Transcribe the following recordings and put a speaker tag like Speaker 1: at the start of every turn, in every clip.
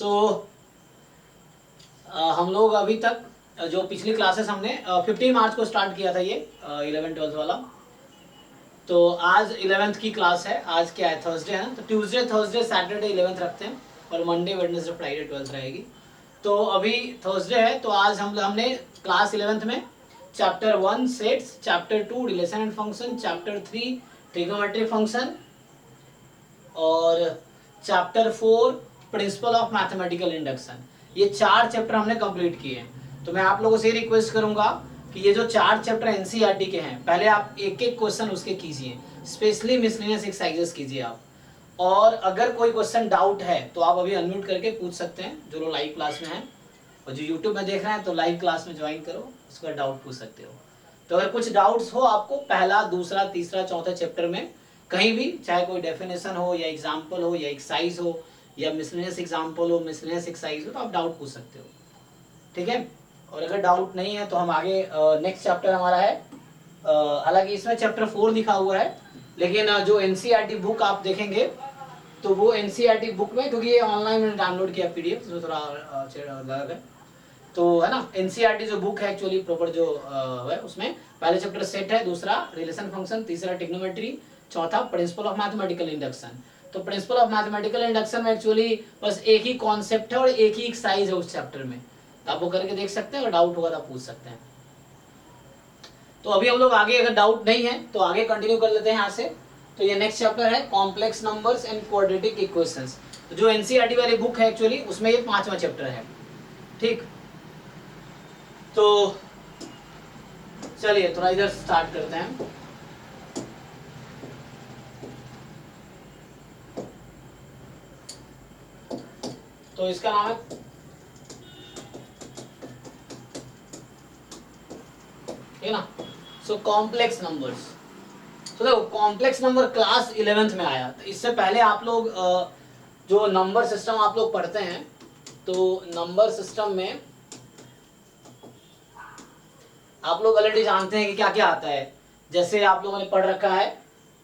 Speaker 1: सो हम लोग अभी तक जो पिछली क्लासेस हमने 15 मार्च को स्टार्ट किया था ये 11-12 वाला। तो आज 11th की क्लास है। आज क्या है, थर्सडे है ना, तो ट्यूसडे थर्सडे सैटरडे 11th रखते हैं और मंडे वेडनेसडे फ्राइडे 12th रहेगी। तो अभी थर्सडे है, तो आज हमने क्लास 11th में chapter 1 sets, chapter 2 relation and function, chapter 3 trigonometric function और chapter 4 principle of mathematical induction, ये 4 चैप्टर हमने कंप्लीट किए हैं। तो मैं आप लोगों से रिक्वेस्ट करूंगा कि ये जो 4 चैप्टर एनसीईआरटी के हैं, पहले आप एक एक क्वेश्चन उसके कीजिए, स्पेशली मिसलेनियस एक्सरसाइजेस कीजिए आप। और अगर कोई क्वेश्चन डाउट है तो आप अभी अनम्यूट करके पूछ सकते हैं, जो लोग लाइव क्लास में हैं, और जो यूट्यूब में देख रहे हैं तो लाइव क्लास में ज्वाइन करो, उसका डाउट पूछ सकते हो। तो अगर कुछ डाउट्स हो आपको पहला दूसरा तीसरा चौथा चैप्टर में कहीं भी, चाहे कोई डेफिनेशन हो या एग्जाम्पल हो या एक्सरसाइज हो या मिसलेनियस एग्जाम्पल हो, मिसलेनियस एक्सरसाइज हो, तो आप डाउट पूछ सकते हो, ठीक है। और अगर डाउट नहीं है तो हम आगे नेक्स्ट चैप्टर हमारा है, हालांकि इसमें चैप्टर 4 लिखा हुआ है, लेकिन जो एनसीईआरटी बुक आप देखेंगे तो वो एनसीईआरटी बुक में, क्योंकि ये ऑनलाइन मैंने डाउनलोड किया पीडीएफ, जो थोड़ा अलग है, तो है ना, एनसीईआरटी जो बुक है एक्चुअली प्रॉपर जो है, उसमें पहले चैप्टर सेट है, दूसरा रिलेशन फंक्शन, तीसरा ट्रिग्नोमेट्री, चौथा प्रिंसिपल ऑफ मैथमेटिकल इंडक्शन। तो प्रिंसिपल ऑफ मैथमेटिकल इंडक्शन में एक्चुअली बस एक ही कॉन्सेप्ट है और एक ही एक्सरसाइज है उस चैप्टर में, तो आप वो करके देख सकते हैं, अगर डाउट होगा तो आप पूछ सकते हैं। तो अभी हम लोग आगे, अगर डाउट नहीं है तो आगे कंटिन्यू कर लेते हैं यहाँ से। तो ये नेक्स्ट चैप्टर है complex numbers and quadratic equations. तो जो एनसीईआरटी वाली बुक है एक्चुअली उसमें ये 5वां चैप्टर है, ठीक। तो चलिए थोड़ा इधर स्टार्ट करते हैं। तो इसका नाम है, ठीक है ना, सो कॉम्प्लेक्स नंबर्स। तो देखो कॉम्प्लेक्स नंबर क्लास 11th में आया, तो इससे पहले आप लोग जो नंबर सिस्टम आप लोग पढ़ते हैं, तो नंबर सिस्टम में आप लोग ऑलरेडी जानते हैं कि क्या क्या आता है। जैसे आप लोगों ने पढ़ रखा है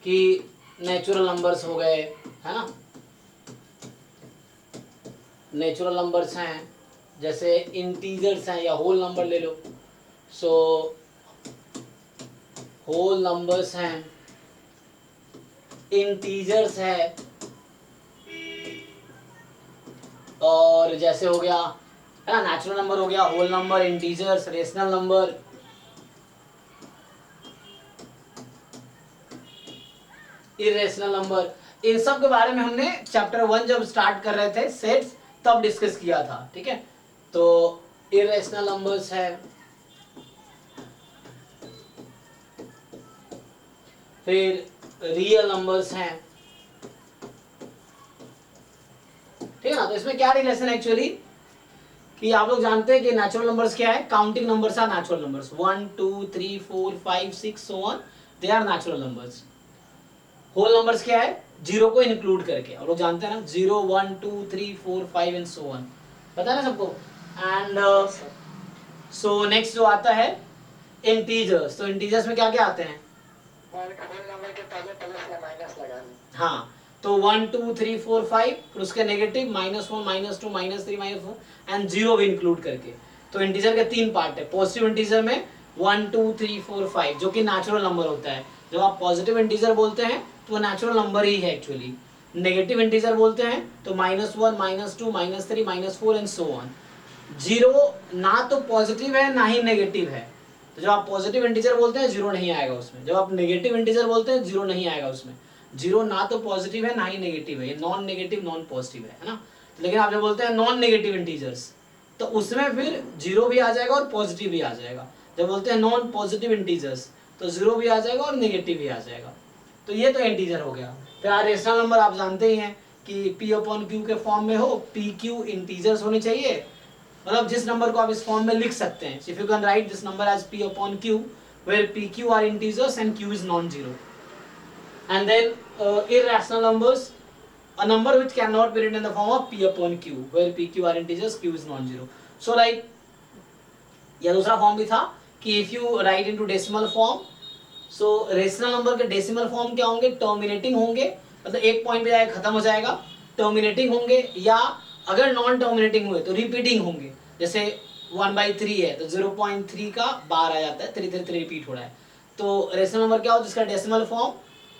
Speaker 1: कि नेचुरल नंबर्स हो गए, है ना, नेचुरल नंबर्स हैं, जैसे इंटीजर्स हैं या होल नंबर ले लो, सो होल नंबर्स हैं, इंटीजर्स है, और जैसे हो गया है ना, नेचुरल नंबर हो गया, whole number, integers, rational number, irrational number. इन सब के बारे में हमने चैप्टर 1 जब स्टार्ट कर रहे थे सेट्स तब डिस्कस किया था, ठीक है। तो इरेशनल नंबर्स है, फिर रियल नंबर्स हैं, ठीक है ना। तो इसमें क्या रिलेशन है एक्चुअली, कि आप लोग जानते हैं कि नेचुरल नंबर्स क्या है, counting numbers are natural numbers, 1 2 3 4 5 6 so on, they are natural numbers. Whole numbers क्या है, जीरो को इंक्लूड करके, आप लोग जानते हैं ना, 0 1 2 3 4 5 एंड सो ऑन, पता है ना सबको। एंड सो नेक्स्ट जो आता है इंटीजर्स। तो इंटीजर्स में क्या क्या आते हैं,
Speaker 2: नंबर के पहले प्लस या माइनस लगा दी।
Speaker 1: हाँ, तो 1 2 3 4 5, फिर उसके नेगेटिव -1 -2 -3 -4 एंड 0 भी इंक्लूड करके। तो इंटीजर के 3 पार्ट है। पॉजिटिव इंटीजर में 1 2 3 4 5 जो कि नेचुरल नंबर होता है। जब आप पॉजिटिव इंटीजर बोलते हैं तो वो नेचुरल नंबर ही है एक्चुअली। नेगेटिव इंटीजर बोलते हैं तो -1 -2 -3 -4 एंड सो ऑन। 0 ना तो पॉजिटिव है ना ही नेगेटिव है, तो जब आप पॉजिटिव इंटीजर बोलते हैं 0 नहीं आएगा उसमें। जब आप नेगेटिव इंटीजर बोलते हैं 0 नहीं आएगा उसमें। 0 ना तो पॉजिटिव है ना ही नेगेटिव है, ये नॉन नेगेटिव नॉन पॉजिटिव है ना। लेकिन आप जब बोलते हैं नॉन नेगेटिव इंटीजर्स तो उसमें फिर 0 भी आ जाएगा और पॉजिटिव भी आ जाएगा। जब बोलते हैं नॉन पॉजिटिव इंटीजर्स तो 0 भी आ जाएगा और नेगेटिव भी आ जाएगा। तो ये तो इंटीजर हो गया। फिर रेशनल नंबर आप जानते ही हैं कि P/Q के फॉर्म में हो, PQ इंटीजर्स होने चाहिए, मतलब जिस नंबर को आप इस फॉर्म में लिख सकते हैं। If you can write this number as P/Q where PQ are integers and Q is non-zero. And then irrational numbers, a number which cannot be written in the form of P/Q where PQ are integers, Q is non-zero. So like या दूसरा form भी था कि if you write into decimal form, so rational number के decimal form क्या होंगे, terminating होंगे, मतलब एक पॉइंट पे जाके खत्म हो जाएगा, टर्मिनेटिंग होंगे, या अगर नॉन टर्मिनेटिंग हुए तो रिपीटिंग होंगे, जैसे 1/3 है तो 0.3 का बार आ जाता है, 3 रिपीट हो रहा है। तो रेशनल नंबर क्या होता है जिसका डेसिमल फॉर्म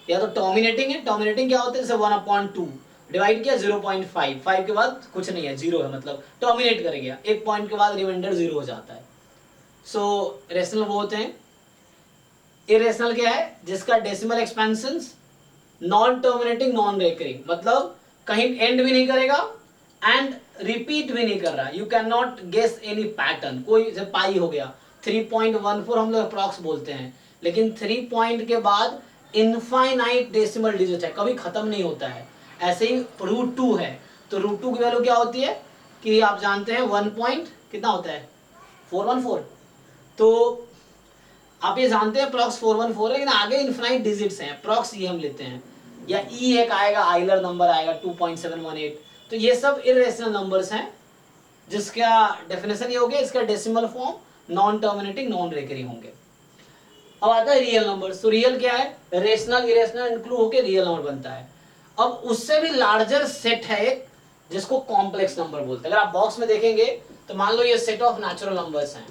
Speaker 1: या तो टर्मिनेटिंग है, टर्मिनेटिंग क्या होता है जैसे 1/2 डिवाइड किया 0.5, 5 के बाद कुछ नहीं है, जीरो है, मतलब टर्मिनेट कर गया, एक पॉइंट के बाद रिमाइंडर जीरो हो जाता है। सो रेशनल वो होते हैं। इरेशनल क्या है जिसका decimal expansion non terminating non recurring, मतलब कहीं एंड भी नहीं करेगा एंड रिपीट भी नहीं कर रहा, you can not guess any pattern. कोई जैसे पाई हो गया 3.14 हम लोग अप्रॉक्स बोलते हैं, लेकिन 3 पॉइंट के बाद इनफाइनाइट डेसिमल डिजिट है, कभी खत्म नहीं होता है। ऐसे ही √2 है, तो √2 की वैल्यू क्या होती है कि आप जानते हैं 1 पॉइंट कितना होता है 414। तो आप ये जानते हैं प्रॉक्स 414 है, लेकिन आगे इनफाइनाइट डिजिट्स हैं, प्रॉक्स ये हम लेते हैं, या ई एक आएगा, आइलर नंबर आएगा 2.718। तो ये सब इरेशनल नंबर्स हैं जिसका डेफिनेशन ये हो गया, इसका decimal form non terminating non recurring होंगे। अब आता है रियल नंबर। तो रियल क्या है, रेशनल इरेशनल इंक्लूड होकर रियल नंबर बनता है। अब उससे भी लार्जर सेट है एक जिसको कॉम्प्लेक्स नंबर बोलते हैं। अगर आप बॉक्स में देखेंगे तो मान लो ये सेट ऑफ नेचुरल नंबर्स हैं,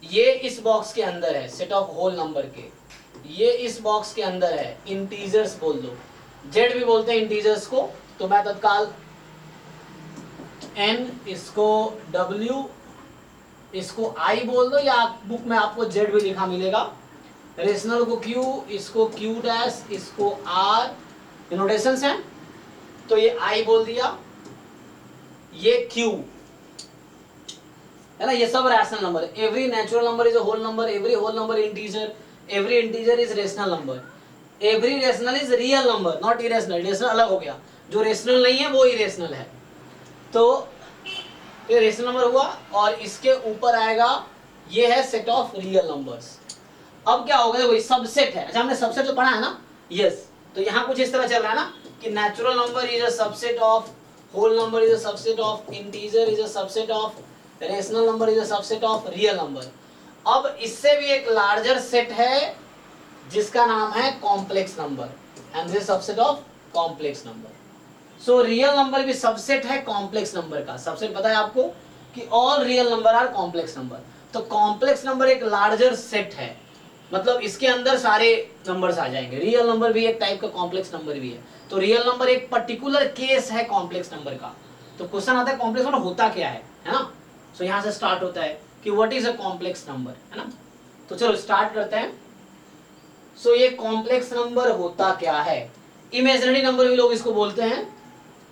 Speaker 1: ये इस बॉक्स के अंदर है, सेट ऑफ होल नंबर के, ये इस बॉक्स के अंदर है, इंटीजर्स बोल दो, जेड भी बोलते हैं इंटीजर्स को, तो मैं तत्काल एन, इसको डब्ल्यू, इसको आई बोल दो, या बुक में आपको जेड भी लिखा मिलेगा। रेशनल को क्यू, इसको क्यू डैश, इसको आर, नोटेशंस हैं, तो ये आई बोल दिया, ये क्यू है ना, ये सब rational number. Every natural number is a whole number, every whole number integer, every integer is rational number, every rational is real number not irrational. Rational अलग हो गया, जो रेशनल नहीं है वो इरेशनल है। तो ये रेशनल नंबर हुआ, और इसके ऊपर आएगा ये है सेट ऑफ रियल नंबर्स। अब क्या होगा, देखो सबसेट है, अच्छा हमने सबसेट तो पढ़ा है ना, यस। तो यहाँ कुछ इस तरह चल रहा है ना कि natural number is a subset of, whole number is a subset of, integer is a subset of, rational number is a subset of real number. अब इससे भी एक लार्जर सेट है जिसका नाम है complex number, and this subset of complex number. So real number भी subset है कॉम्प्लेक्स नंबर का। सबसेट पता है आपको कि all real number are complex number. तो कॉम्प्लेक्स नंबर एक लार्जर सेट है, मतलब इसके अंदर सारे नंबर्स आ जाएंगे। रियल नंबर भी एक टाइप का कॉम्प्लेक्स नंबर भी है। तो रियल नंबर एक पर्टिकुलर केस है कॉम्प्लेक्स नंबर का। तो क्वेश्चन आता है कॉम्प्लेक्स नंबर होता क्या है ना। सो यहां से स्टार्ट होता है कि what is a complex number, है ना। तो चलो स्टार्ट करते हैं। सो ये कॉम्प्लेक्स नंबर होता क्या है। इमेजिनरी नंबर भी लोग इसको बोलते हैं,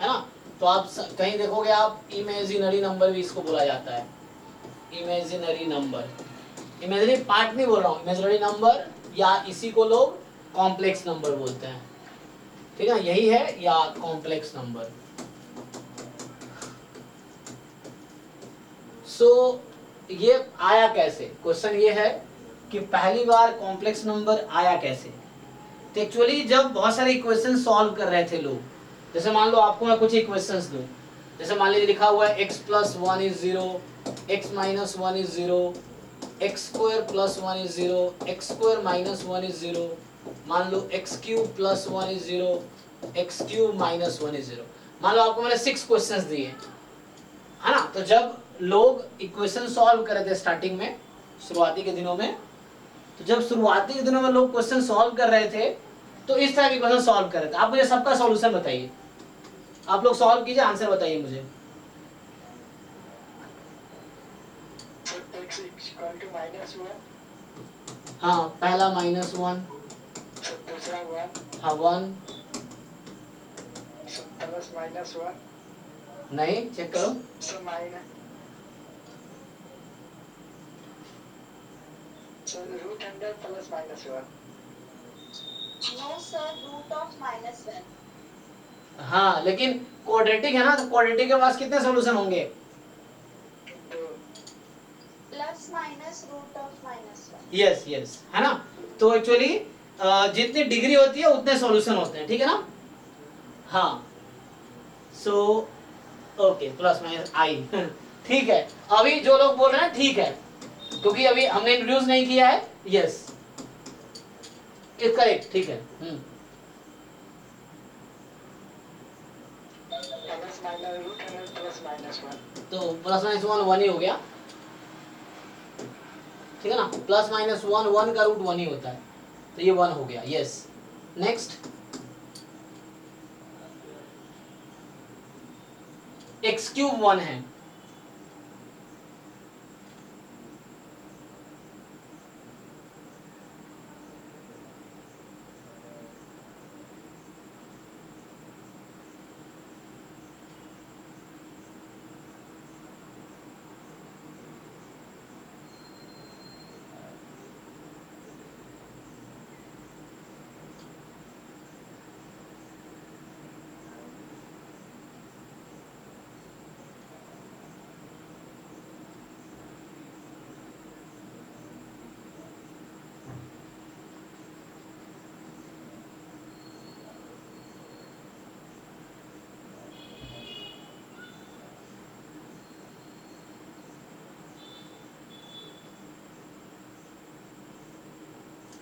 Speaker 1: है ना। तो आप कहीं देखोगे आप इमेजिनरी नंबर भी इसको बोला जाता है, इमेजिनरी नंबर। इमेजिनरी पार्ट नहीं बोल रहा हूँ, इमेजिनरी नंबर, या इसी को लोग कॉम्प्लेक्स नंबर बोलते हैं, ठीक है, यही है, या कॉम्प्लेक्स नंबर। सो ये आया कैसे, क्वेश्चन ये है कि पहली बार कॉम्प्लेक्स नंबर आया कैसे। तो एक्चुअली जब बहुत सारे इक्वेशन सॉल्व कर रहे थे लोग, जैसे मान लो आपको मैं कुछ इक्वेशंस दूं, जैसे मान लीजिए लिखा हुआ है x + 1 = 0, x - 1 = 0, x² + 1 = 0, x² - 1 = 0, मान लो x³ + 1 = 0, x³ - 1 = 0। मान लो आपको मैंने 6 क्वेश्चंस दिए, है ना। तो जब लोग इक्वेशन सॉल्व कर रहे थे स्टार्टिंग में, शुरुआती के दिनों में, तो जब शुरुआती के दिनों में लोग क्वेश्चन सॉल्व कर रहे थे तो इस तरह के क्वेश्चन सॉल्व कर रहे थे। आप मुझे सबका सॉल्यूशन बताइए, आप लोग सॉल्व कीजिए, आंसर बताइए मुझे।
Speaker 2: x = -1,
Speaker 1: हाँ, पहला -1,
Speaker 2: दूसरा 1,
Speaker 1: हाँ 1,
Speaker 2: प्लस -1,
Speaker 1: नहीं चेक करो,
Speaker 2: सो माइनस, सो √100 प्लस -1।
Speaker 3: No sir, √(-1).
Speaker 1: हाँ लेकिन क्वाड्रेटिक है ना, तो क्वाड्रेटिक के पास कितने सॉल्यूशन होंगे,
Speaker 3: +- √(-1).
Speaker 1: यस यस, है ना। तो एक्चुअली जितनी डिग्री होती है उतने सॉल्यूशन होते हैं, ठीक है ना। हाँ, सो ओके, +-i ठीक है। अभी जो लोग बोल रहे हैं ठीक है, क्योंकि अभी हमने इंट्रोड्यूस नहीं किया है, यस करेक्ट, ठीक है।
Speaker 2: प्लस प्लस माइनस रूट है प्लस माइनस 1।
Speaker 1: तो प्लस माइनस 1 1 ही हो गया, ठीक है ना। प्लस माइनस 1 1 का रूट 1 ही होता है, तो ये 1 हो गया। यस, नेक्स्ट एक्स क्यूब 1 है,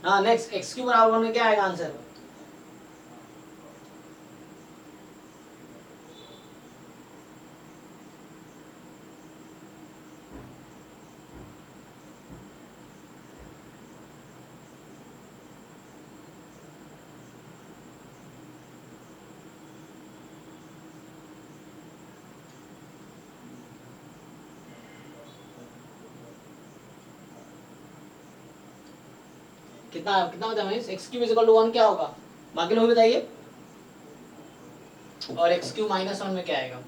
Speaker 1: हाँ नेक्स्ट एक्स क्यूब बराबर 1 में क्या आएगा आंसर? कितना कितना होता है x cube is equal to 1 क्या होगा? बाकी लोग बताइए। और एक्स क्यूब माइनस 1 में क्या आएगा?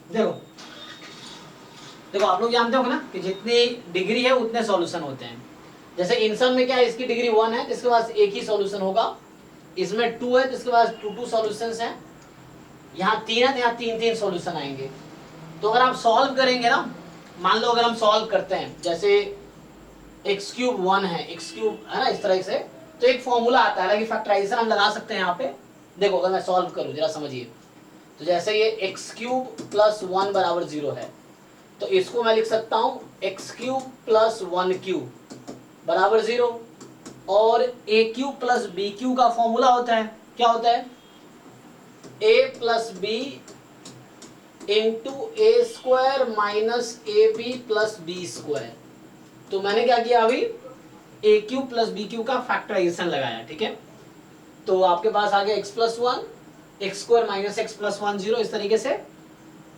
Speaker 1: देखो देखो आप लोग जानते होंगे ना कि जितनी डिग्री है उतने सॉल्यूशन होते हैं। जैसे इन सब में क्या है, इसकी डिग्री 1 है, इसके पास एक ही सॉल्यूशन होगा। इसमें 2 है तो इसके पास 2 सॉल्यूशंस हैं। यहाँ 3 है तो यहाँ 3 सॉल्यूशन आएंगे। तो अगर आप सॉल्व करेंगे ना, मान लो अगर हम सॉल्व करते हैं, जैसे एक्स क्यूब 1 है, एक्स क्यूब है ना, इस तरह से, तो एक फॉर्मूला आता है, हालांकि फैक्टराइजेशन हम लगा सकते हैं यहाँ पे। देखो अगर मैं सॉल्व करूँ जरा समझिए, तो जैसे ये एक्स क्यूब प्लस 1 बराबर 0 है, तो इसको मैं लिख सकता हूँ एक्स क्यूब प्लस 1 क्यूब बराबर 0। और a cube plus b cube का फॉर्मूला होता है, क्या होता है? A plus b into a square minus a b plus b square. तो मैंने क्या किया अभी, a cube plus b cube का फैक्टराइजेशन लगाया, ठीक है। तो आपके पास आ गया x plus 1 x square minus x plus 1 0, इस तरीके से।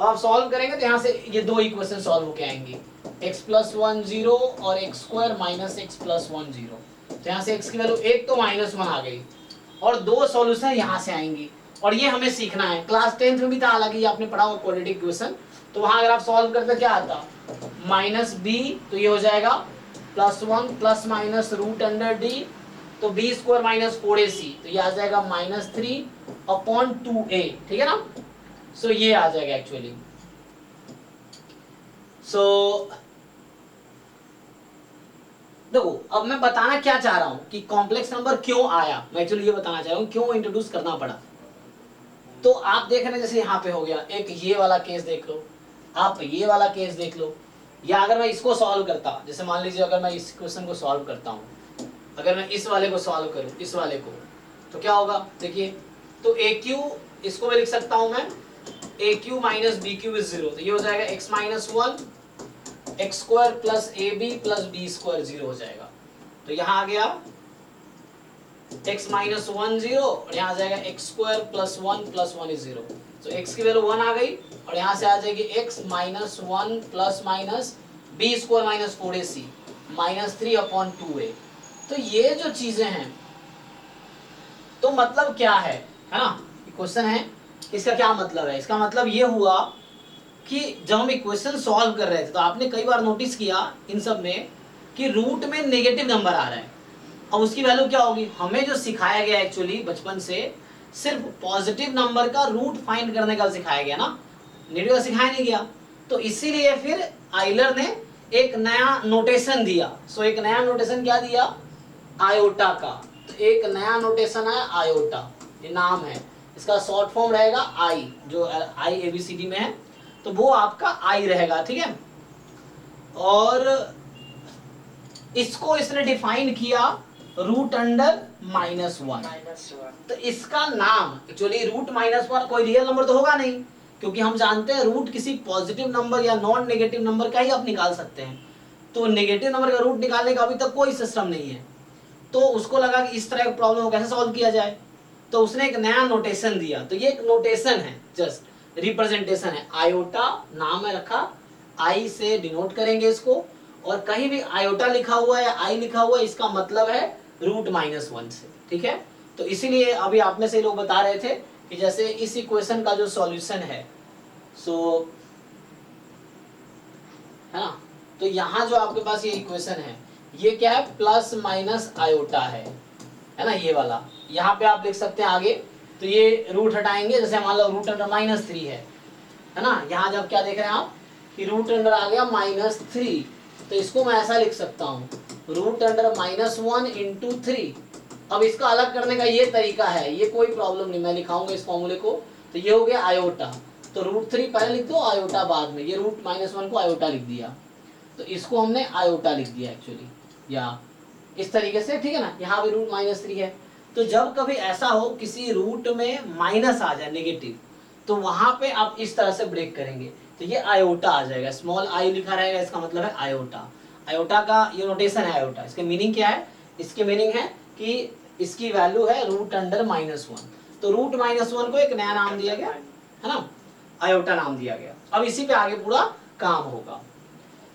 Speaker 1: अब आप सॉल्व करेंगे तो यहाँ से ये दो इक्वेशन सॉल्व होके आएंगी, x प्लस 1 0 और x square minus x plus 1 0। तो यहाँ से x की वैल्यू एक तो माइनस 1 आ गई और दो सॉल्यूशन यहाँ से आएंगी। और ये हमें सीखना है, क्लास 10th में भी था, हालांकि आपने पढ़ा होगा क्वाड्रेटिक इक्वेशन, तो वहां अगर आप सॉल्व करते क्या आता, माइनस बी, तो ये हो जाएगा plus 1 plus minus root under D, तो बी स्क्वायर माइनस 4ac, तो ये आ जाएगा माइनस 3/2a, ठीक है ना। सो ये आ जाएगा एक्चुअली। सो देखो अब मैं बताना क्या चाह रहा हूं कि कॉम्प्लेक्स नंबर क्यों आया, मैं एक्चुअली ये बताना चाह रहा हूं क्यों इंट्रोड्यूस करना पड़ा। तो आप देख रहे हैं जैसे यहाँ पे हो गया, एक ये वाला केस देख लो, आप ये वाला केस देख लो, या अगर मैं इसको सॉल्व करता, जैसे मान लीजिए अगर मैं इस क्वेश्चन को सॉल्व करता हूं, अगर मैं इस वाले को सॉल्व करूं, इस वाले को, तो क्या होगा देखिए, तो ए क्यू, इसको मैं लिख सकता हूं मैं a cube minus b cube is 0, तो ये हो जाएगा x minus 1 x square plus a b plus b square 0 हो जाएगा। तो यहाँ आ गया x माइनस 1 0 और यहाँ आ जाएगा एक्स स्क्वायर प्लस 1 इज 0। तो x की वैल्यू 1 आ गई और यहाँ से आ जाएगी x minus 1 plus minus b square minus 4ac minus 3/2a। तो ये जो चीजें हैं, तो मतलब क्या है ना, क्वेश्चन है, इसका क्या मतलब है, इसका मतलब ये हुआ कि जब हम इक्वेशन सॉल्व कर रहे थे तो आपने कई बार नोटिस किया इन सब में कि रूट में नेगेटिव नंबर आ रहा है। अब उसकी वैल्यू क्या होगी, हमें जो सिखाया गया एक्चुअली बचपन से सिर्फ पॉजिटिव नंबर का रूट फाइंड करने का सिखाया गया ना, नेगेटिव का सिखाया नहीं गया। तो इसीलिए फिर आइलर ने एक नया नोटेशन दिया। सो एक नया नोटेशन क्या दिया, आयोटा का। तो एक नया नोटेशन है आयोटा, ये नाम है, इसका शॉर्ट फॉर्म रहेगा आई, जो आई ABCD में है, तो वो आपका आई रहेगा, ठीक है। और इसको इसने डिफाइन किया रूट अंडर -1। तो इसका नाम एक्चुअली रूट -1 कोई रियल नंबर तो होगा नहीं, क्योंकि हम जानते हैं रूट किसी पॉजिटिव नंबर या नॉन नेगेटिव नंबर का ही आप निकाल सकते हैं। तो नेगेटिव नंबर का रूट निकालने का अभी तक कोई सिस्टम नहीं है। तो उसको लगा कि इस तरह का प्रॉब्लम को कैसे सॉल्व किया जाए, तो उसने एक नया नोटेशन दिया। तो ये एक नोटेशन है, जस्ट रिप्रेजेंटेशन है, आयोटा नाम है रखा, आई से डिनोट करेंगे इसको, और कहीं भी आयोटा लिखा हुआ है या आई लिखा हुआ है, इसका मतलब है रूट -1 से, ठीक है। तो इसीलिए अभी आप में से लोग बता रहे थे कि जैसे इस इक्वेशन का जो सॉल्यूशन है, सो है ना, तो यहाँ जो आपके पास ये इक्वेशन है, ये क्या है, प्लस माइनस आयोटा है ना, ये वाला। यहाँ पे आप लिख सकते हैं आगे, तो ये रूट हटाएंगे, जैसे मान लो रूट अंडर -3 है ना, यहाँ जब क्या देख रहे हैं आप कि रूट अंडर आ गया -3, तो इसको मैं ऐसा लिख सकता हूँ, रूट अंडर -1 इंटू 3। अब इसका अलग करने का ये तरीका है, ये कोई प्रॉब्लम नहीं, मैं लिखाऊंगा इस फॉर्मूले को। तो ये हो गया आयोटा, तो √3 पहले लिख दो, आयोटा बाद में, ये रूट -1 को आयोटा लिख दिया, तो इसको हमने आयोटा लिख दिया एक्चुअली, या इस तरीके से, ठीक है ना। यहाँ भी रूट -3 है, तो जब कभी ऐसा हो किसी रूट में माइनस आ जाए नेगेटिव, तो वहां पे आप इस तरह से ब्रेक करेंगे, तो ये आयोटा आ जाएगा, स्मॉल आई लिखा रहेगा, इसका मतलब है आयोटा। आयोटा का ये नोटेशन है आयोटा। इसके मीनिंग क्या है, इसके मीनिंग है कि इसकी वैल्यू है रूट अंडर -1। तो रूट -1 को एक नया नाम दिया गया है ना, आयोटा नाम दिया गया। अब इसी पे आगे पूरा काम होगा,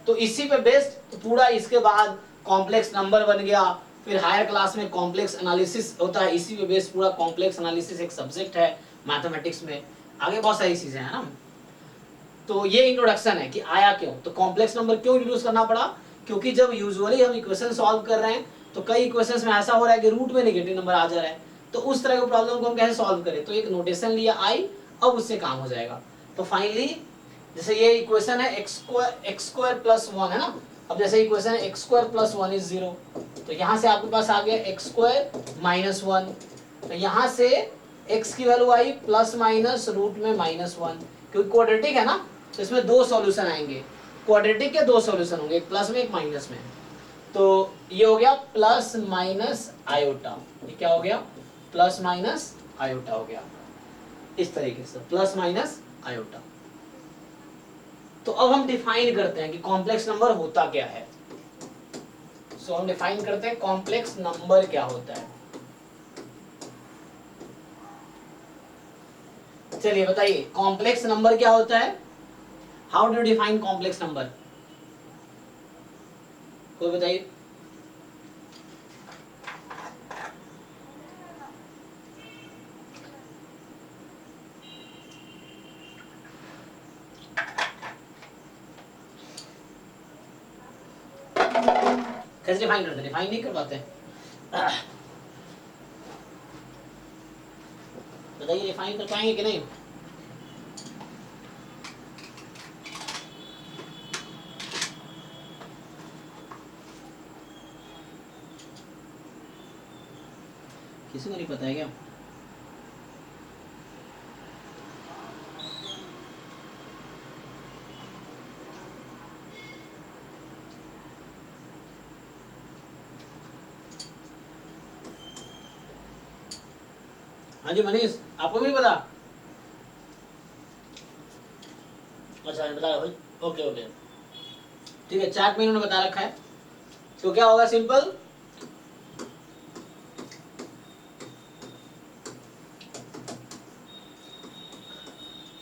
Speaker 1: तो इसी पे बेस्ड तो पूरा, इसके बाद कॉम्प्लेक्स नंबर बन गया, फिर हायर क्लास में कॉम्प्लेक्स एनालिसिस होता है, इसी पे बेस्ड पूरा कॉम्प्लेक्स एनालिसिस एक सब्जेक्ट है मैथमेटिक्स में, आगे बहुत सारी चीजें हैं ना। तो ये इंट्रोडक्शन है कि आया क्यों, तो कॉम्प्लेक्स नंबर क्यों इंट्रोड्यूस करना पड़ा, क्योंकि जब यूजुअली हम इक्वेशन सॉल्व कर रहे हैं तो कई इक्वेशंस में ऐसा हो रहा है कि रूट में नेगेटिव नंबर आ जा रहा है, तो उस तरह के प्रॉब्लम को हम कैसे सॉल्व करें, तो एक नोटेशन लिया आई, अब उससे काम हो जाएगा। तो फाइनली जैसे ये इक्वेशन है एक्स स्क्वायर प्लस 1 है ना, अब जैसे इक्वेशन है एक्स स्क्वायर प्लस 1 इज 0, तो यहाँ से आपके पास आ गया एक्स स्क्वायर -1, तो यहाँ से x की वैल्यू आई प्लस माइनस रूट में -1, क्योंकि क्वाड्रेटिक है ना, तो इसमें दो सॉल्यूशन आएंगे, क्वाड्रेटिक के दो सॉल्यूशन होंगे, एक प्लस में एक माइनस में। तो ये हो गया प्लस माइनस आयोटा, ये क्या हो गया, प्लस माइनस आयोटा हो गया, इस तरीके से प्लस माइनस आयोटा। तो अब हम डिफाइन करते हैं कि कॉम्प्लेक्स नंबर होता क्या है। सो हम डिफाइन करते हैं कॉम्प्लेक्स नंबर क्या होता है। चलिए बताइए कॉम्प्लेक्स नंबर क्या होता है। How do define complex number? कोई बताइए। कैसे डिफाइन करते? डिफाइन नहीं कर पाते। बताइए डिफाइन कर पाएंगे कि नहीं? किसी को नहीं पता है क्या? हाँ जी मनीष, आपको भी पता? अच्छा बता रहा भाई। ओके ओके ठीक है, चैट में इन्होंने बता रखा है। तो क्या होगा? Simple,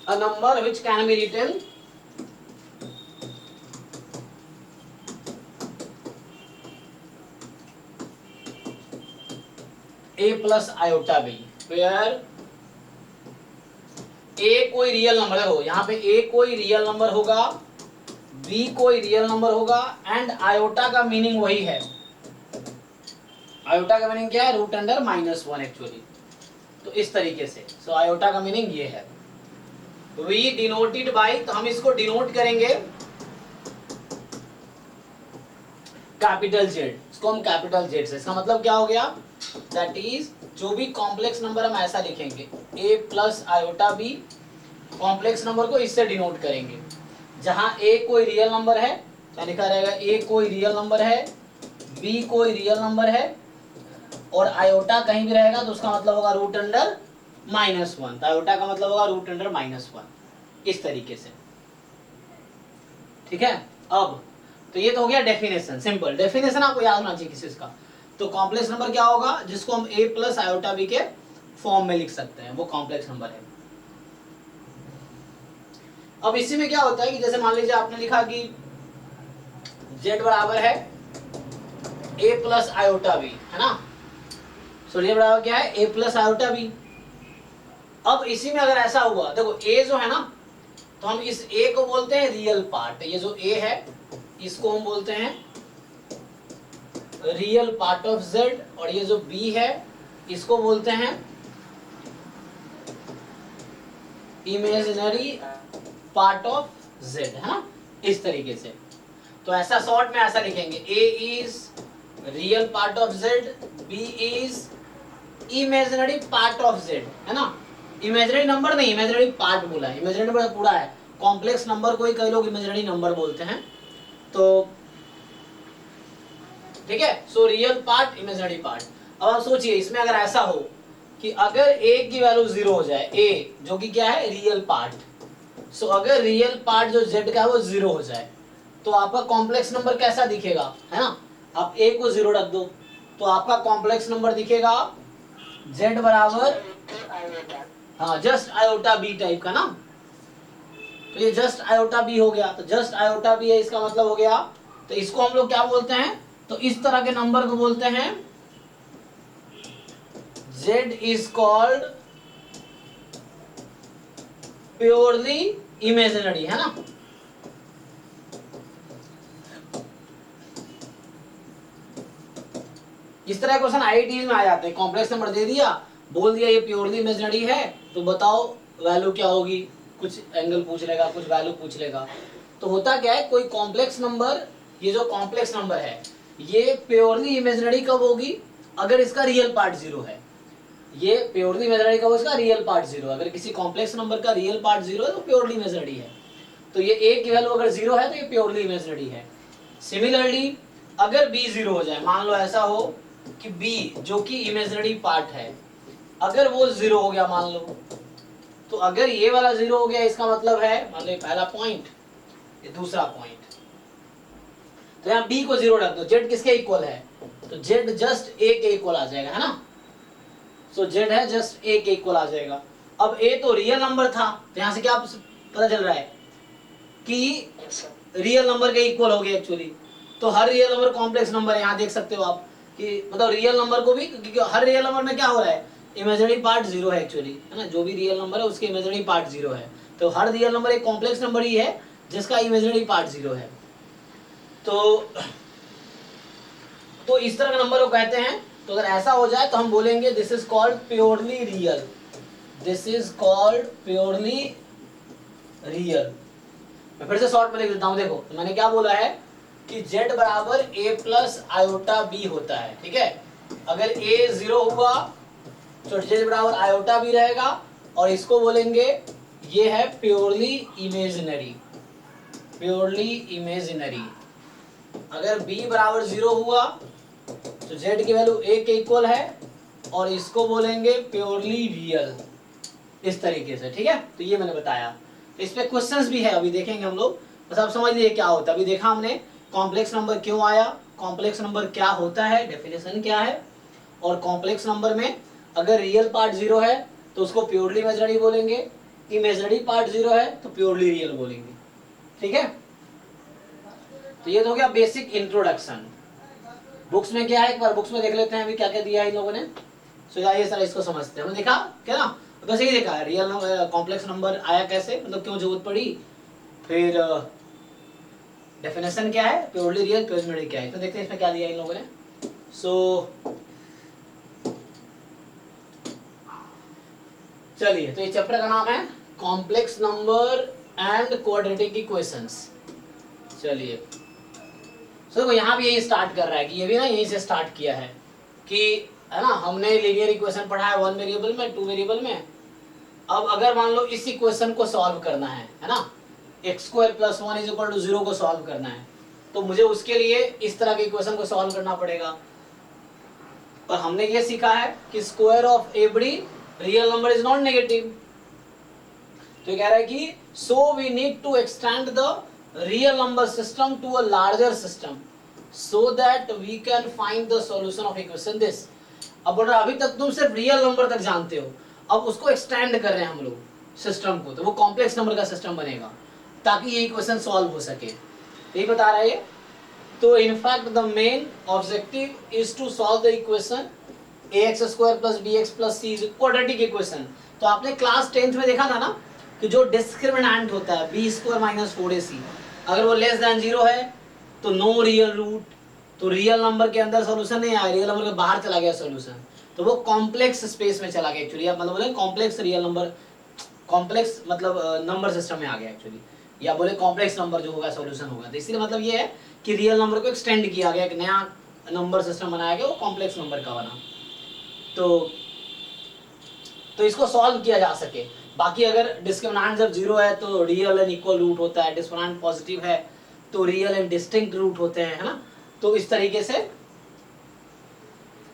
Speaker 1: a number which can be written a plus iota b, where a कोई रियल नंबर है, हो यहाँ पे a कोई रियल नंबर होगा, b कोई रियल नंबर होगा, एंड आयोटा का मीनिंग वही है। आयोटा का मीनिंग क्या है? Root under -1 actually. तो इस तरीके से, सो आयोटा का मीनिंग ये है। वी डिनोटेड बाय, तो हम इसको डिनोट करेंगे कैपिटल जेड, इसको हम कैपिटल जेड से। इसका मतलब क्या हो गया? दैट इज जो भी कॉम्प्लेक्स नंबर हम ऐसा लिखेंगे a plus iota b, complex number को इससे डिनोट करेंगे। जहां a कोई रियल नंबर है, क्या लिखा रहेगा? a कोई रियल नंबर है, b कोई रियल नंबर है, और आयोटा कहीं भी रहेगा तो उसका मतलब होगा रूट अंडर -1। तो आयोटा का मतलब होगा रूट अंडर -1, इस तरीके से। ठीक है, अब तो ये तो हो गया डेफिनेशन, सिंपल डेफिनेशन आपको याद होना चाहिए किसी का। तो कॉम्प्लेक्स नंबर क्या होगा? जिसको हम a प्लस आयोटा b के फॉर्म में लिख सकते हैं, वो कॉम्प्लेक्स नंबर है। अब इसी में क्या होता है कि जैसे मान लीजिए आपने लिखा कि z बराबर है a प्लस आयोटा b, है ना? सो ये बराबर क्या है? a plus iota b। अब इसी में अगर ऐसा हुआ, देखो a जो है ना, तो हम इस a को बोलते हैं रियल पार्ट। ये जो a है इसको हम बोलते हैं रियल पार्ट ऑफ z, और ये जो b है इसको बोलते हैं इमेजिनरी पार्ट ऑफ z, है ना? इस तरीके से। तो ऐसा शॉर्ट में ऐसा लिखेंगे, a is real part of z, b is imaginary part of z, है ना? इमेजिनरी नंबर नहीं, इमेजिनरी पार्ट बोला है। इमेजिनरी नंबर पूरा है, कॉम्प्लेक्स नंबर को ही कई लोग इमेजिनरी नंबर बोलते हैं। तो ठीक है, so real part, imaginary part. अब आप सोचिए इसमें अगर ऐसा हो कि अगर a की वैल्यू 0 हो जाए, a जो कि क्या है? Real part. सो अगर रियल पार्ट जो z का है वो 0 हो जाए, तो आपका कॉम्प्लेक्स नंबर कैसा दिखेगा, है ना? आप a को 0 रख दो तो आपका कॉम्प्लेक्स नंबर दिखेगा z बराबर, हाँ, जस्ट आयोटा b टाइप का ना। तो ये जस्ट आयोटा b हो गया, तो जस्ट आयोटा b है, इसका मतलब हो गया। तो इसको हम लोग क्या बोलते हैं? तो इस तरह के नंबर को बोलते हैं z is called purely imaginary, है ना? इस तरह क्वेश्चन आईआईटी में आ जाते हैं। कॉम्प्लेक्स नंबर दे दिया, बोल दिया ये प्योरली इमेजिनरी है, तो बताओ वैल्यू क्या होगी? कुछ एंगल पूछ लेगा, कुछ वैल्यू पूछ लेगा। तो होता क्या है, कोई कॉम्प्लेक्स नंबर, ये जो कॉम्प्लेक्स नंबर है ये प्योरली इमेजिनरी कब होगी? अगर इसका रियल पार्ट 0 है। ये प्योरली इमेजिनरी कब? इसका रियल पार्ट 0। अगर किसी कॉम्प्लेक्स नंबर का रियल पार्ट 0 है तो प्योरली इमेजिनरी है। तो ये a की वैल्यू अगर 0 है तो ये प्योरली इमेजिनरी है। सिमिलरली अगर b 0 हो जाए, मान लो ऐसा हो कि b जो कि इमेजिनरी पार्ट है, अगर वो 0 हो गया मान लो, तो अगर ये वाला 0 हो गया इसका मतलब है, मान लो पहला पॉइंट, ये दूसरा पॉइंट, तो यहाँ b को 0 रख दो। z किसके इक्वल है? तो z जस्ट a के इक्वल आ जाएगा, है ना? सो z है जस्ट a के इक्वल आ जाएगा। अब a तो रियल नंबर था, तो यहाँ से क्या पता चल रहा है? कि
Speaker 2: Yes, sir.
Speaker 1: रियल नंबर के इक्वल हो गए एक्चुअली। तो हर रियल नंबर कॉम्प्लेक्स नंबर है, यहाँ देख सकते हो आप कि मतलब रियल नंबर को भी, क्योंकि हर रियल नंबर में क्या हो रहा है, इमेजिनरी पार्ट जीरो है एक्चुअली, है ना। जो भी रियल नंबर है उसके इमेजिनरी पार्ट जीरो है, तो हर रियल नंबर एक कॉम्प्लेक्स नंबर ही है जिसका इमेजिनरी पार्ट जीरो है। तो इस तरह का नंबर को कहते हैं। तो अगर ऐसा हो जाए तो हम बोलेंगे this is called purely real, this is called purely real. मैं फिर से शॉर्ट में लिख देता हूं, देखो तो मैंने क्या बोला है कि z बराबर a प्लस आयोटा b होता है, ठीक है। अगर a 0 हुआ तो z बराबर आयोटा b रहेगा, और इसको बोलेंगे ये है प्योरली इमेजिनरी, प्योरली इमेजिनरी। अगर b बराबर 0 हुआ तो z की वैल्यू a के इक्वल है, और इसको बोलेंगे प्योरली रियल, इस तरीके से, ठीक है। तो ये मैंने बताया। तो इस पे क्वेश्चंस भी है, अभी देखेंगे हम लोग, बस आप समझ लीजिए क्या होता है। अभी देखा हमने कॉम्प्लेक्स नंबर क्यों आया, कॉम्प्लेक्स नंबर क्या होता है, डेफिनेशन क्या है, और कॉम्प्लेक्स नंबर में अगर रियल पार्ट जीरो है तो उसको प्योरली इमेजिनरी बोलेंगे, इमेजिनरी पार्ट जीरो है तो प्योरली रियल बोलेंगे, ठीक है। तो ये तो हो गया बेसिक इंट्रोडक्शन। बुक्स में क्या है, एक बार बुक्स में देख लेते हैं अभी क्या क्या दिया है इन लोगों ने। सो आइए सर इसको समझते हैं। हमने देखा क्या ना, बस यही देखा है रियल कॉम्प्लेक्स नंबर आया कैसे, मतलब क्यों जरूरत पड़ी, फिर डेफिनेशन क्या है, प्योरली रियल प्योरली क्या है। तो देखते हैं इसमें क्या दिया इन लोगों ने। सो चलिए, तो ये चैप्टर का नाम है complex number and quadratic equations. चलिए, सो यहाँ भी यही स्टार्ट कर रहा है कि ये भी ना यहीं से स्टार्ट किया है कि, है ना, हमने लीनियर इक्वेशन पढ़ा है 1 वेरिएबल में 2 वेरिएबल में। अब अगर मान लो इस इक्वेशन को सॉल्व करना है ना, x² + 1 = 0 को सॉल्व करना है, तो मुझे उसके लिए इस तरह के इक्वेशन को सॉल्व करना पड़ेगा। और हमने ये सीखा है कि square of every real number is not negative. तो ये कह रहा है कि so we need to extend the real number system to a larger system so that we can find the solution of equation this. अब बोल रहा अभी तक तुम सिर्फ रियल नंबर तक जानते हो, अब उसको एक्सटेंड कर रहे हैं हम लोग सिस्टम को, तो वो कॉम्प्लेक्स नंबर का सिस्टम बनेगा ताकि ये इक्वेशन सॉल्व हो सके। यही बता रहा है ये। तो in fact the main objective is to solve the equation ax² + bx + c is quadratic equation. तो आपने क्लास 10th में देखा था ना कि जो डिस्क्रिमिनेंट होता है b² - 4ac, अगर वो लेस देन 0 है तो नो रियल रूट, तो रियल नंबर के अंदर सॉल्यूशन नहीं आया, रियल नंबर के बाहर चला गया सॉल्यूशन, तो वो कॉम्प्लेक्स स्पेस में चला गया एक्चुअली। आप मतलब बोले कॉम्प्लेक्स रियल नंबर, कॉम्प्लेक्स मतलब नंबर सिस्टम में आ गया एक्चुअली, या बोले कॉम्प्लेक्स नंबर जो होगा सॉल्यूशन होगा। तो इसलिए मतलब ये है कि रियल नंबर को एक्सटेंड किया गया, एक नया नंबर सिस्टम बनाया गया, वो कॉम्प्लेक्स नंबर का बना। तो इसको सॉल्व किया जा सके। बाकी अगर डिस्क्रिमिनेंट जब 0 है तो रियल एंड इक्वल रूट होता है, डिस्क्रिमिनेंट पॉजिटिव है तो रियल एंड डिस्टिंक्ट रूट होते हैं, है ना। तो इस तरीके से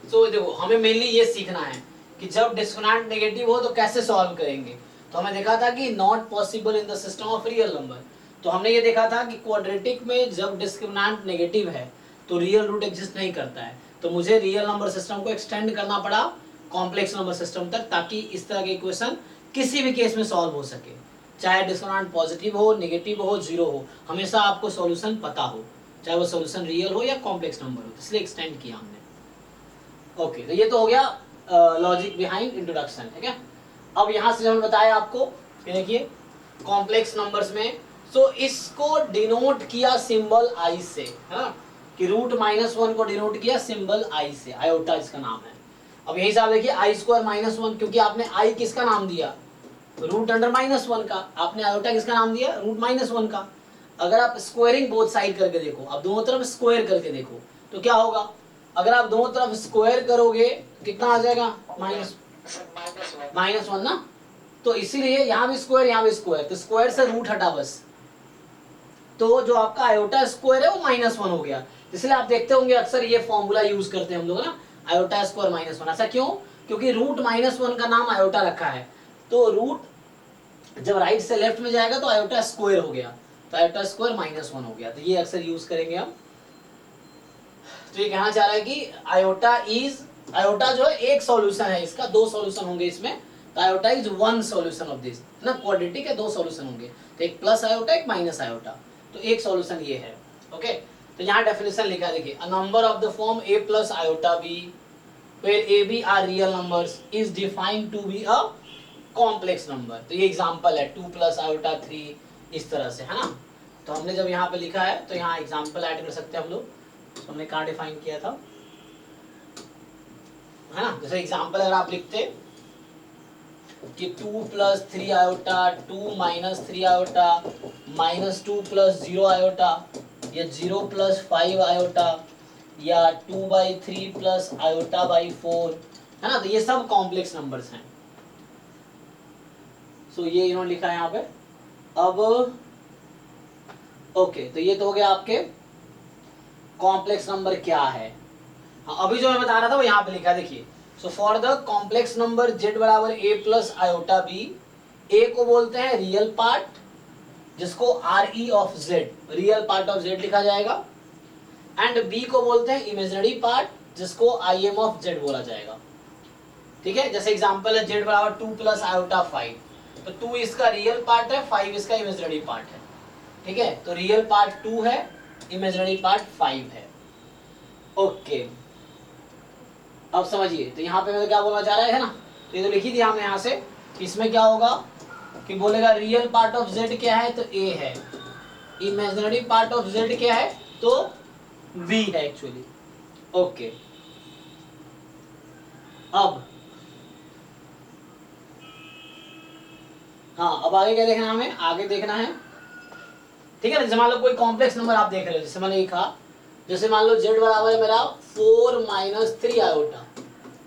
Speaker 1: तो देखो हमें मेनली ये सीखना है कि जब डिस्क्रिमिनेंट नेगेटिव हो तो कैसे सॉल्व करेंगे। तो हमें देखा था कि not possible in the system of real number. तो हमने ये देखा था कि क्वाड्रेटिक में जब डिस्क्रिमिनेंट नेगेटिव है तो रियल रूट एग्जिस्ट नहीं करता है, तो मुझे रियल नंबर सिस्टम को एक्सटेंड करना पड़ा कॉम्प्लेक्स नंबर सिस्टम तक, ताकि इस तरह के इक्वेशन किसी भी केस में सॉल्व हो सके, चाहे डिस्क्रिमिनेंट पॉजिटिव हो, नेगेटिव हो, 0 हो, हमेशा आपको सॉल्यूशन पता हो, चाहे वो सॉल्यूशन रियल हो या कॉम्प्लेक्स नंबर हो। इसलिए एक्सटेंड किया हमने। ओके, तो ये तो हो गया लॉजिक बिहाइंड इंट्रोडक्शन, ठीक है। अब यहाँ से हमने बताया आपको कि देखिए कॉम्प्लेक्स नंबर्स में इसको डिनोट किया सिंबल आई से, है ना, कि √-1 को डिनोट किया सिंबल आई से, आयोटा इसका नाम है। अब यही साहब देखिए I² - 1, क्योंकि आपने आई किसका नाम दिया, √⁻1 का, आपने आयोटा किसका नाम दिया, √-1 का। अगर आप स्क्वायरिंग बोथ साइड करके देखो, आप दोनों तरफ स्क्वायर करके देखो तो क्या होगा, अगर आप दोनों तरफ स्क्वायर करोगे कितना आ जाएगा, -1 ना। तो इसीलिए यहाँ भी स्क्वायर यहाँ भी स्क्वायर, तो स्क्वायर से रूट हटा बस, तो जो आपका आयोटा स्क्वायर है वो -1 हो गया। इसलिए आप देखते होंगे अक्सर ये फॉर्मूला यूज करते हैं हम लोग ना, आयोटा स्क्वायर -1। ऐसा क्यों, क्योंकि √-1 का नाम आयोटा रखा है, तो रूट जब राइट से लेफ्ट में जाएगा तो आयोटा स्क्वायर हो गया, तो आयोटा स्क्वायर -1 हो गया, तो ये अक्सर यूज करेंगे हम। तो ये कहना चाह रहा है कि आयोटा जो है एक सॉल्यूशन है, इसका 2 सॉल्यूशन होंगे इसमें, तो iota is one solution of this ना, क्वाड्रेटिक है, दो सॉल्यूशन होंगे, तो एक प्लस आयोटा एक माइनस आयोटा, तो एक सॉल्यूशन ये है। ओके, तो यहाँ डेफिनेशन लिखा है, देखिए, a number of the form a plus iota b where a b are real numbers is defined to be a complex number. तो ये एग्जांपल है 2 प्लस आयोटा 3, इस तरह से, है ना। तो हमने जब यहाँ पे लिखा है तो यहाँ एग्जांपल ऐड कर सकते हैं हम लोग। तो हमने कहाँ डिफाइन किया था, है ना। जैसे एग्जांपल अगर आप लिखते कि 2 plus 3 iota 2 minus 3 iota minus 2 plus 0 iota, या 0 प्लस 5 आयोटा, या 2/3 प्लस आयोटा बाई 4, है ना। तो ये सब कॉम्प्लेक्स नंबर्स हैं। सो ये इन्होंने लिखा है यहाँ पे। अब ओके, तो ये तो हो गया आपके कॉम्प्लेक्स नंबर क्या है। हाँ, अभी जो मैं बता रहा था वो यहाँ पे लिखा है, देखिए। So for the complex number z बराबर a plus iota b, a को बोलते हैं रियल पार्ट, जिसको re of z, real part of z लिखा जाएगा, एंड b को बोलते हैं इमेजिनरी पार्ट, जिसको im ऑफ z बोला जाएगा। ठीक है, जैसे एग्जांपल है z बराबर 2 प्लस आयोटा 5, तो 2 इसका रियल पार्ट है, 5 इसका इमेजिनरी पार्ट है। ठीक है, तो रियल पार्ट 2 है, इमेजिनरी पार्ट 5 है। ओके, अब समझिए, तो यहाँ पे मैं क्या बोलना चाह रहा है ना, तो ये तो लिखी थी हमने यहाँ से, इसमें क्या होगा कि बोलेगा रियल पार्ट ऑफ z क्या है, तो a है, इमेजिनरी पार्ट ऑफ z क्या है, तो v है एक्चुअली। ओके, अब हाँ, अब आगे क्या देखना है हमें, आगे देखना है, ठीक है ना। जैसे मान लो कोई कॉम्प्लेक्स नंबर आप देख रहे हो, जैसे मैंने लिखा, जैसे मान लो z बराबर है मेरा 4 minus 3 iota,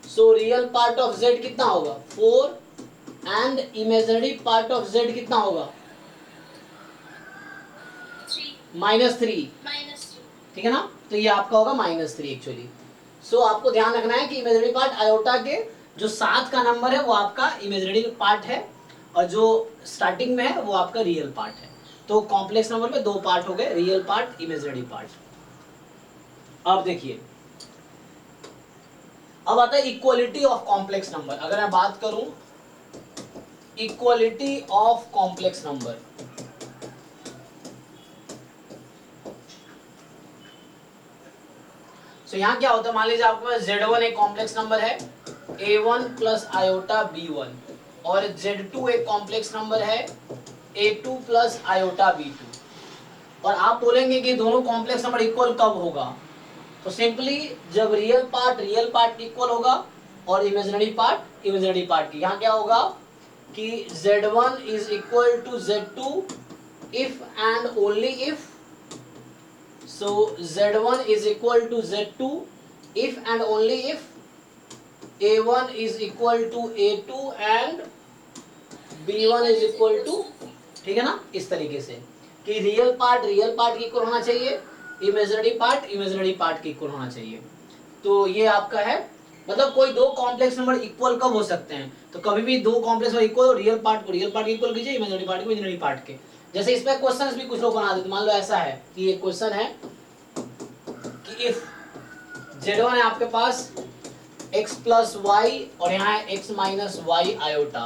Speaker 1: so real part of z कितना होगा 4, and imaginary part of z कितना होगा -3, ठीक है ना। तो ये आपका होगा -3 एक्चुअली। सो आपको ध्यान रखना है कि इमेजिनरी पार्ट आयोटा के जो साथ का नंबर है वो आपका इमेजिनरी पार्ट है, और जो स्टार्टिंग में है वो आपका रियल पार्ट है। तो कॉम्प्लेक्स नंबर में दो पार्ट हो गए, रियल पार्ट, इमेजिनरी पार्ट। अब देखिए, अब आता है इक्वलिटी ऑफ कॉम्प्लेक्स नंबर। अगर मैं बात करूं इक्वलिटी ऑफ कॉम्प्लेक्स नंबर, तो यहां क्या होता है, मान लीजिए आपके पास z1 एक कॉम्प्लेक्स नंबर है, a1 प्लस आयोटा b1, और z2 एक कॉम्प्लेक्स नंबर है, a2 प्लस आयोटा b2। और आप बोलेंगे कि दोनों कॉम्प्लेक्स नंबर इक्वल कब होगा, तो सिंपली जब रियल पार्ट इक्वल होगा और इमेजिनरी पार्ट की। यहाँ क्या होगा कि z1 is equal to z2 if and only if, so z1 is equal to z2 if and only if a1 is equal to a2 and b1 is equal to, ठीक है ना, इस तरीके से कि रियल पार्ट की equal होना चाहिए, इमेजिनरी पार्ट की इक्वल होना चाहिए। तो ये आपका है, मतलब कोई दो कॉम्प्लेक्स नंबर इक्वल कब हो सकते हैं, तो कभी भी दो complex number equal, real part को इक्वल कीजिए, इमेजिनरी पार्ट को इमेजिनरी पार्ट के। जैसे इसमें क्वेश्चंस भी कुछ लोग बना देते, मान लो ऐसा है कि ये क्वेश्चन है कि इफ z1 है आपके पास x प्लस वाई, और यहाँ है x minus y iota,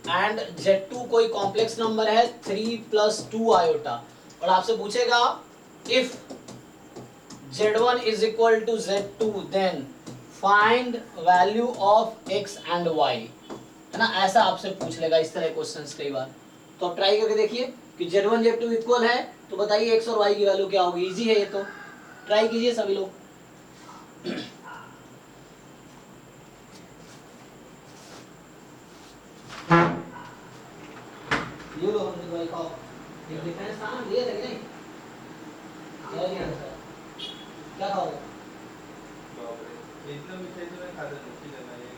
Speaker 1: and z2 कोई कॉम्प्लेक्स नंबर है 3 प्लस 2 आयोटा, और आपसे पूछेगा if z1 is equal to z2 then find value of x and y, है ना, ऐसा आपसे पूछ लेगा इस तरह क्वेश्चंस कई बार। तो आप ट्राई करके देखिए कि z1 z2 इक्वल है, तो बताइए x और y की वैल्यू क्या होगी। इजी है ये, तो ट्राई कीजिए सभी लोग। ये लो, हमने दवाई खाओ, एक डिफरेंस था ना, लिए थे कि नहीं, क्या लिया था, क्या खाओगे,
Speaker 4: इतना मीठा तो मैं खाता नहीं, लेना ये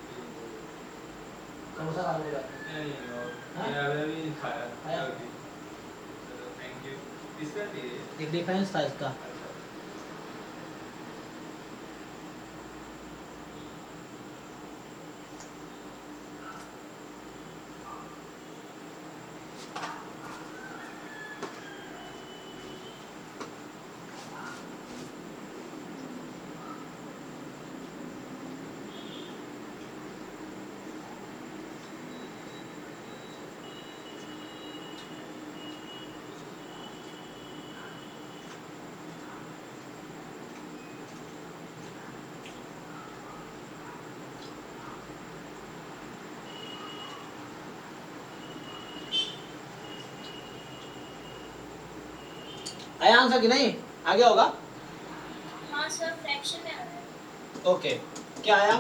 Speaker 1: समोसा खा लेगा,
Speaker 4: नहीं यार अभी खाया ओके, चलो थैंक यू। इसका
Speaker 1: एक डिफरेंस था इसका। आया आंसर कि नहीं? आ गया होगा।
Speaker 5: हाँ सर, फ्रैक्शन में आ रहा है।
Speaker 1: ओके, क्या आया?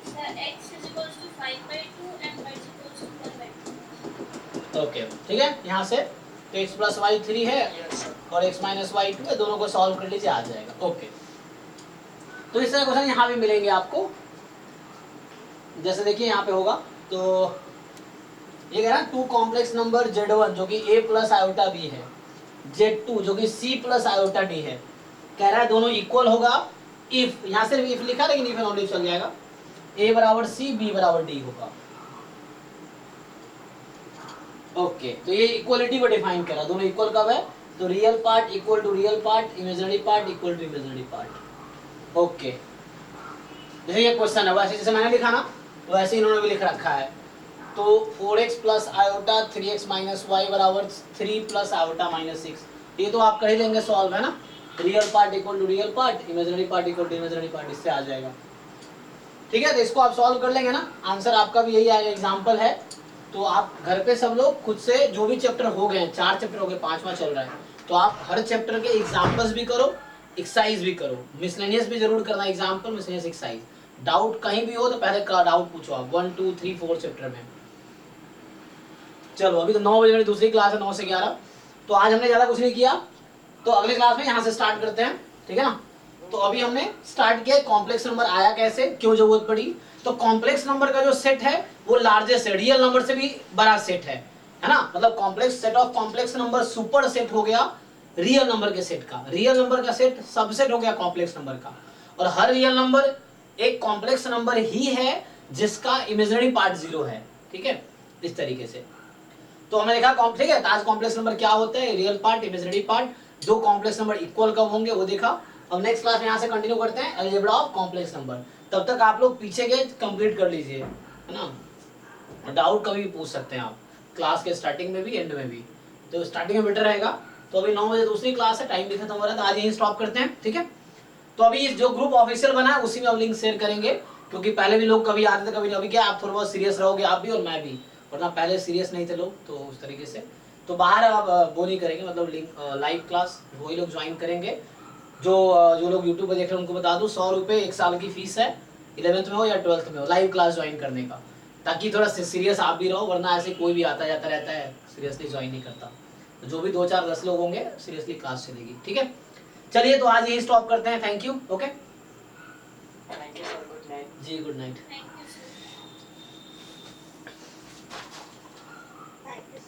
Speaker 5: Sir x is equals to 5/2 and y is equals to 1/2।
Speaker 1: Okay, ठीक है। यहाँ से तो x प्लस वाई 3 है
Speaker 2: यस सर।
Speaker 1: और x माइनस वाई 2 है, दोनों को सॉल्व कर लीजिए, आ जाएगा। ओके, तो इस तरह क्वेश्चन यहाँ भी मिलेंगे आपको। जैसे देखिए यहाँ पे होगा, तो ये कह रहा है 2 कॉम्प्लेक्स नंबर z1 जो कि a प्लस आयोटा b है, z2 जो कि c प्लस आयोटा d है। कह रहा है दोनों इक्वल होगा इफ, यहाँ सिर्फ इफ लिखा लेकिन इफ एंड ओनली चल जाएगा, a बराबर c b बराबर d होगा। ओके, तो ये इक्वलिटी को डिफाइन करा, दोनों इक्वल कब है? तो real part equal to real part, imaginary part equal to imaginary part. Okay, जैसे ये क्वेश्चन है वैसे जैसे मैंने लिखा ना वैसे इन्होंने भी लिख रखा है। तो 4x plus iota 3x minus Y बराबर 3 प्लस आयोटा माइनस 6, ये तो आप कर ही लेंगे सॉल्व, है ना। Real part equal to real part, imaginary part equal to imaginary part, इससे आ जाएगा। ठीक है, तो इसको आप सॉल्व कर लेंगे ना, आंसर आपका भी यही आएगा। एग्जाम्पल है, तो आप घर पे सब लोग खुद से जो भी चैप्टर हो गए, 4 चैप्टर हो गए, 5वां चल रहा है, तो आप हर चैप्टर के एग्जाम्पल्स भी करो, एक्सरसाइज भी करो, मिसलेनियस भी जरूर करना, एग्जाम्पल मिसलेनियस एक्सरसाइज। डाउट कहीं भी हो तो पहले डाउट पूछो आप 1 2 3 4 चैप्टर में। चलो, अभी तो 9 बजे मेरी दूसरी क्लास है, 9 से 11, तो आज हमने ज्यादा कुछ नहीं किया, तो अगली क्लास में यहाँ से स्टार्ट करते हैं, ठीक है ना। तो अभी हमने स्टार्ट किया कॉम्प्लेक्स नंबर आया कैसे, क्यों जरूरत पड़ी। तो कॉम्प्लेक्स नंबर का जो सेट है वो लार्जेस्ट है, रियल नंबर से भी बड़ा सेट है ना। मतलब complex set of complex number super set हो गया रियल नंबर के सेट का, रियल नंबर का सेट सबसेट हो गया कॉम्प्लेक्स नंबर का। और हर रियल नंबर एक कॉम्प्लेक्स नंबर ही है जिसका इमेजिनरी पार्ट 0 है, ठीक है, इस तरीके से। तो हमने देखा ठीक है, आज कॉम्प्लेक्स नंबर क्या होता है, रियल पार्ट, इमेजिनरी पार्ट, दो कॉम्प्लेक्स नंबर इक्वल कब होंगे वो देखा। अब नेक्स्ट क्लास में यहाँ से कंटिन्यू करते हैं अलजेब्रा ऑफ कॉम्प्लेक्स नंबर। तब तक आप लोग पीछे के कंप्लीट कर लीजिए, है ना। डाउट कभी भी पूछ सकते हैं आप, क्लास के स्टार्टिंग में भी एंड में भी, तो स्टार्टिंग में बेटर रहेगा। तो अभी 9 बजे दूसरी क्लास है, टाइम भी खत्म हो रहा है, तो आज यहीं स्टॉप करते हैं, ठीक है। तो अभी जो ग्रुप ऑफिशियल बना है उसी में अब लिंक शेयर करेंगे, क्योंकि पहले भी लोग कभी आते थे कभी नहीं, अभी क्या आप थोड़ा बहुत सीरियस रहोगे, आप भी और मैं भी, वरना पहले सीरियस नहीं थे लोग, तो उस तरीके से। तो बाहर अब वो नहीं करेंगे, मतलब लिंक लाइव क्लास वही लोग ज्वाइन करेंगे जो लोग यूट्यूब पर देख रहे हैं। उनको बता दूं 100 रुपये 1 साल की फीस है, 11th में हो या 12th में हो, लाइव क्लास ज्वाइन करने का, ताकि थोड़ा सीरियस आप भी रहो, वरना ऐसे कोई भी आता जाता रहता है, सीरियसली ज्वाइन नहीं करता। तो जो भी 2 4 10 लोग होंगे सीरियसली क्लास चलेगी, ठीक है। चलिए, तो आज यही स्टॉप करते हैं, thank you, okay
Speaker 2: thank you sir, good night.
Speaker 1: जी, good night.
Speaker 5: Thank you sir.